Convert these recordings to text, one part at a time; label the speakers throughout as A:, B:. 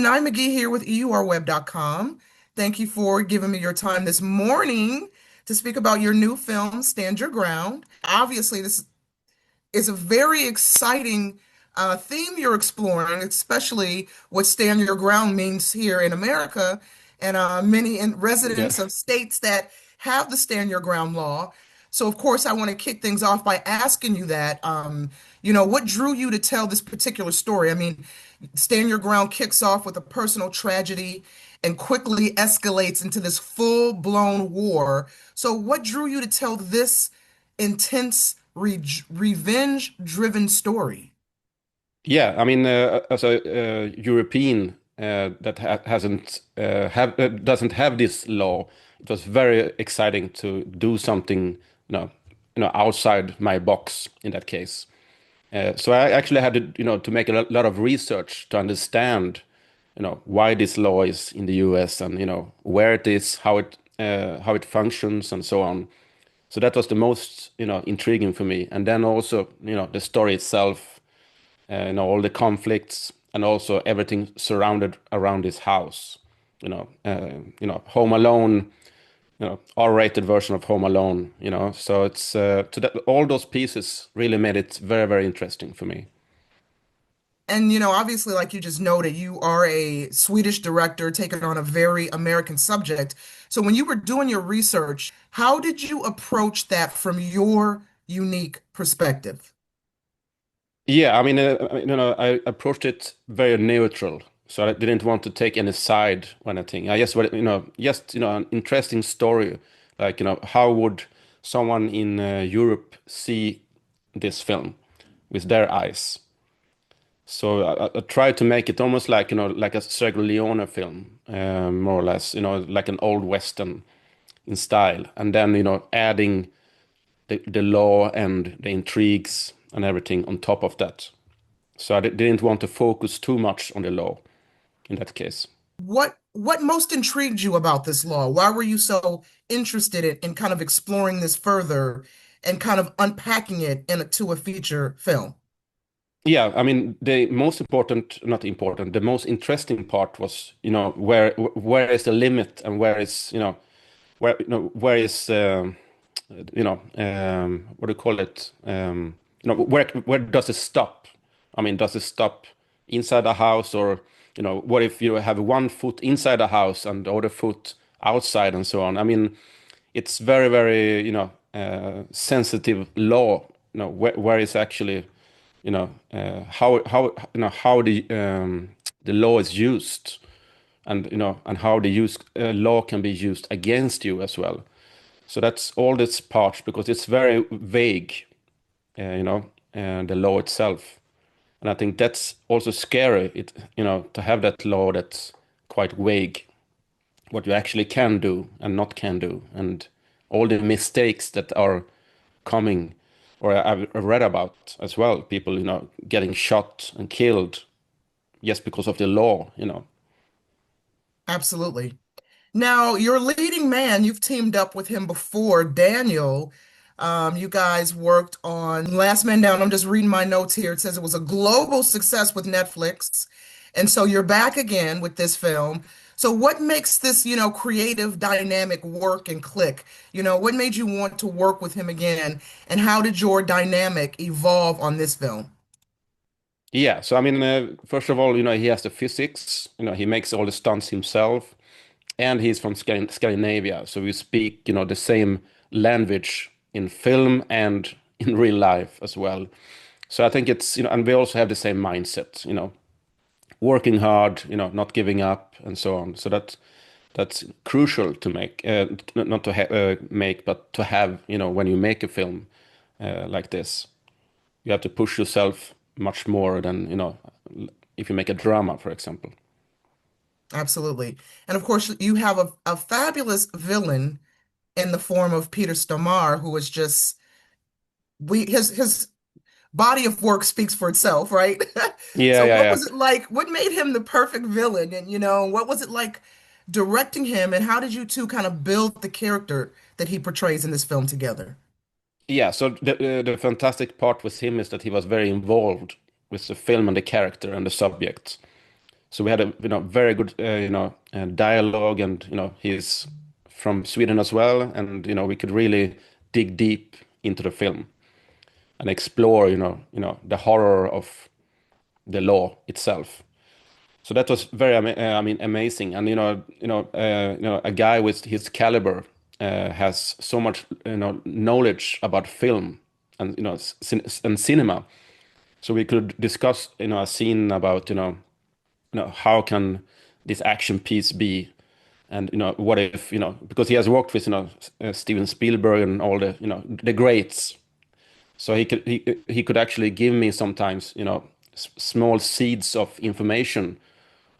A: Nye McGee here with EURweb.com. Thank you for giving me your time this morning to speak about your new film, Stand Your Ground. Obviously, this is a very exciting theme you're exploring, especially what Stand Your Ground means here in America and many
B: Yeah.
A: residents of states that have the Stand Your Ground law. So, of course, I want to kick things off by asking you that, what drew you to tell this particular story? I mean, Stand Your Ground kicks off with a personal tragedy and quickly escalates into this full-blown war. So, what drew you to tell this intense, revenge-driven story?
B: Yeah, I mean, as a European that ha hasn't have doesn't have this law, it was very exciting to do something, outside my box in that case. So I actually had to, to make a lot of research to understand, why this law is in the US and, where it is, how it functions and so on. So that was the most, intriguing for me. And then also, the story itself, all the conflicts and also everything surrounded around this house. Home Alone, R-rated version of Home Alone. So it's so that all those pieces really made it very, very interesting for me.
A: And, obviously, like you just noted, you are a Swedish director taking on a very American subject. So when you were doing your research, how did you approach that from your unique perspective?
B: Yeah, I mean, I approached it very neutral, so I didn't want to take any side or anything. I just, just an interesting story, like how would someone in Europe see this film with their eyes? So I tried to make it almost like like a Sergio Leone film, more or less, like an old Western in style, and then adding the law and the intrigues and everything on top of that. So I didn't want to focus too much on the law in that case.
A: What most intrigued you about this law? Why were you so interested in kind of exploring this further and kind of unpacking it to a feature film?
B: Yeah, I mean the most important, not important, the most interesting part was where is the limit and where is where is what do you call it where does it stop? I mean, does it stop inside the house, or what if you have one foot inside the house and the other foot outside and so on? I mean, it's very, very sensitive law. Where is actually how the law is used, and and how the law can be used against you as well. So that's all this part, because it's very vague, the law itself. And I think that's also scary, to have that law that's quite vague, what you actually can do and not can do, and all the mistakes that are coming, or I've read about as well, people, getting shot and killed just because of the law.
A: Absolutely. Now, your leading man, you've teamed up with him before, Daniel. You guys worked on Last Man Down. I'm just reading my notes here. It says it was a global success with Netflix. And so you're back again with this film. So what makes this, creative dynamic work and click? What made you want to work with him again? And how did your dynamic evolve on this film?
B: Yeah, so I mean, first of all, he has the physics, he makes all the stunts himself, and he's from Scandinavia, so we speak, the same language in film and in real life as well. So I think it's, and we also have the same mindset, working hard, not giving up and so on. So that's crucial to make, not to make, but to have, when you make a film like this. You have to push yourself much more than, if you make a drama, for example.
A: Absolutely. And of course, you have a fabulous villain in the form of Peter Stormare, who is just his body of work speaks for itself, right?
B: Yeah,
A: So
B: yeah,
A: what
B: yeah.
A: was it like? What made him the perfect villain? And what was it like directing him? And how did you two kind of build the character that he portrays in this film together?
B: Yeah, so the fantastic part with him is that he was very involved with the film and the character and the subject. So we had a very good dialogue, and he's from Sweden as well, and we could really dig deep into the film and explore the horror of the law itself. So that was very I mean amazing, and a guy with his caliber has so much knowledge about film and and cinema. So we could discuss a scene about how can this action piece be, and what if because he has worked with Steven Spielberg and all the the greats, so he could actually give me sometimes small seeds of information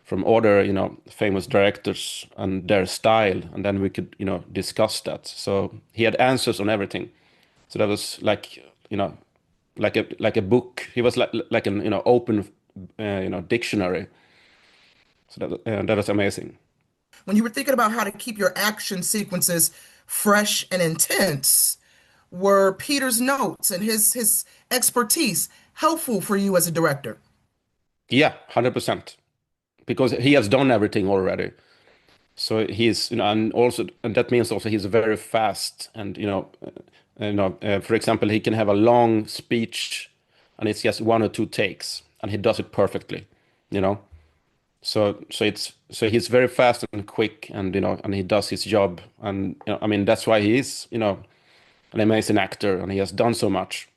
B: from other famous directors and their style, and then we could discuss that. So he had answers on everything. So that was like like a book. He was like an open dictionary. So that was amazing.
A: When you were thinking about how to keep your action sequences fresh and intense, were Peter's notes and his expertise helpful for you as a director?
B: Yeah, 100%, because he has done everything already. So he's and that means also he's very fast, and for example, he can have a long speech and it's just one or two takes and he does it perfectly, you know. So he's very fast and quick, and and he does his job, and I mean that's why he is an amazing actor, and he has done so much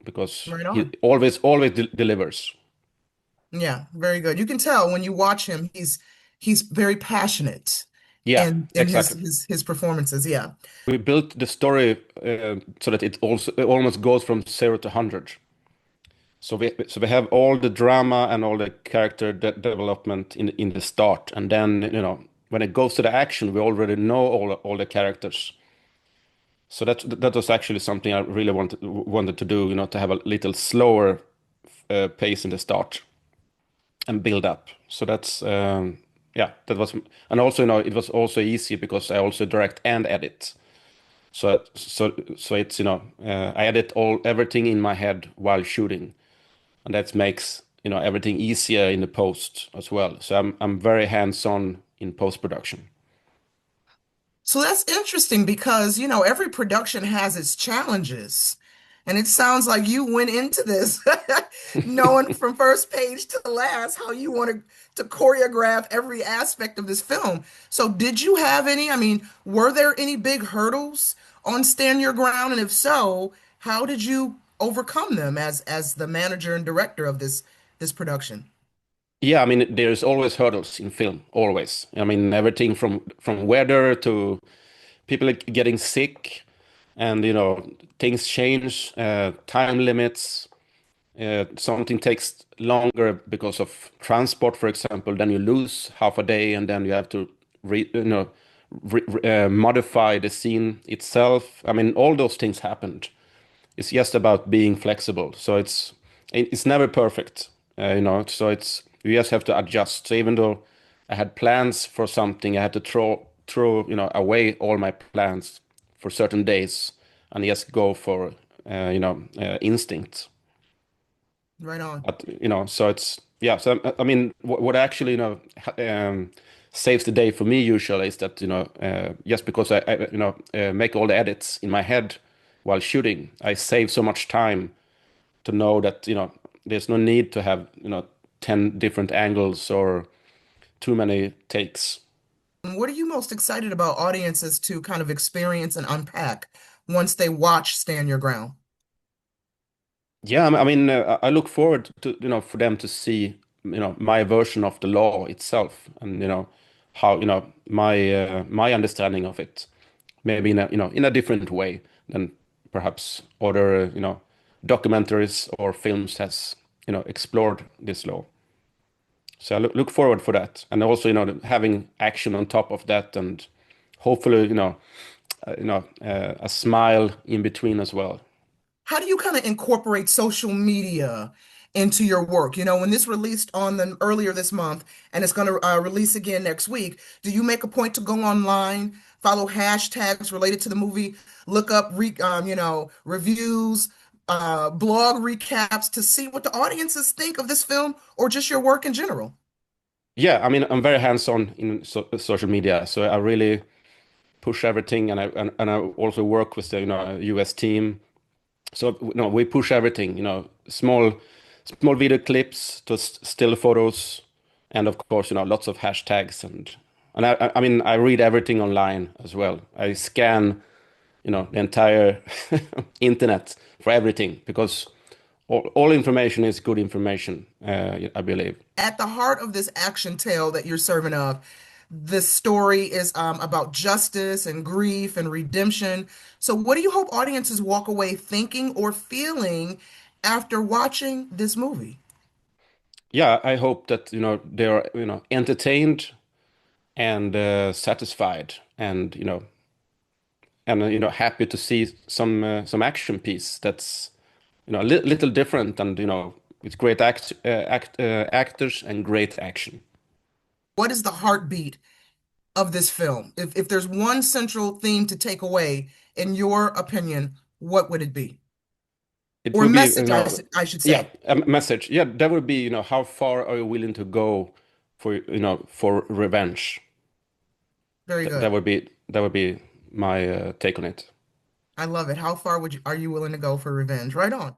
B: because
A: Right
B: he
A: on.
B: always delivers.
A: Yeah, very good. You can tell when you watch him, he's very passionate
B: Yeah,
A: in
B: exactly.
A: his performances. Yeah.
B: We built the story so that it almost goes from 0 to 100. So we have all the drama and all the character development in the start, and then when it goes to the action, we already know all the characters. So that was actually something I really wanted to do, to have a little slower pace in the start and build up. So that's yeah, that was, and also it was also easy because I also direct and edit. So it's I edit everything in my head while shooting, and that makes everything easier in the post as well. So I'm very hands-on in post production.
A: So that's interesting because, every production has its challenges. And it sounds like you went into this knowing from first page to last how you wanted to choreograph every aspect of this film. So did you have any, I mean, were there any big hurdles on Stand Your Ground? And if so, how did you overcome them as the manager and director of this production?
B: Yeah, I mean there's always hurdles in film, always. I mean everything from weather to people getting sick, and things change, time limits. Something takes longer because of transport, for example. Then you lose half a day, and then you have to modify the scene itself. I mean, all those things happened. It's just about being flexible. So it's never perfect, So it's you just have to adjust. So even though I had plans for something, I had to throw away all my plans for certain days and just go for instinct.
A: Right on.
B: But so it's yeah. So I mean, what actually saves the day for me usually is that just because I make all the edits in my head while shooting, I save so much time to know that there's no need to have 10 different angles or too many takes.
A: And what are you most excited about audiences to kind of experience and unpack once they watch Stand Your Ground?
B: Yeah, I mean, I look forward to for them to see my version of the law itself, and how my understanding of it, maybe in a in a different way than perhaps other documentaries or films has explored this law. So I look forward for that, and also having action on top of that, and hopefully a smile in between as well.
A: How do you kind of incorporate social media into your work? When this released on the earlier this month and it's going to release again next week, do you make a point to go online, follow hashtags related to the movie, look up reviews, blog recaps to see what the audiences think of this film or just your work in general?
B: Yeah, I mean, I'm very hands-on in social media, so I really push everything, and I also work with the US team. So we push everything, small video clips to still photos, and of course, lots of hashtags, and I mean, I read everything online as well. I scan, the entire internet for everything because all information is good information, I believe.
A: At the heart of this action tale that you're serving up, this story is about justice and grief and redemption. So, what do you hope audiences walk away thinking or feeling after watching this movie?
B: Yeah, I hope that they are entertained and satisfied, and happy to see some action piece that's a little different, and with great actors and great action.
A: What is the heartbeat of this film? If there's one central theme to take away, in your opinion, what would it be?
B: It
A: Or
B: would be,
A: message, I should
B: yeah,
A: say.
B: a message. Yeah, that would be, how far are you willing to go for, for revenge?
A: Very
B: Th
A: good.
B: that would be my take on it.
A: I love it. How far are you willing to go for revenge? Right on.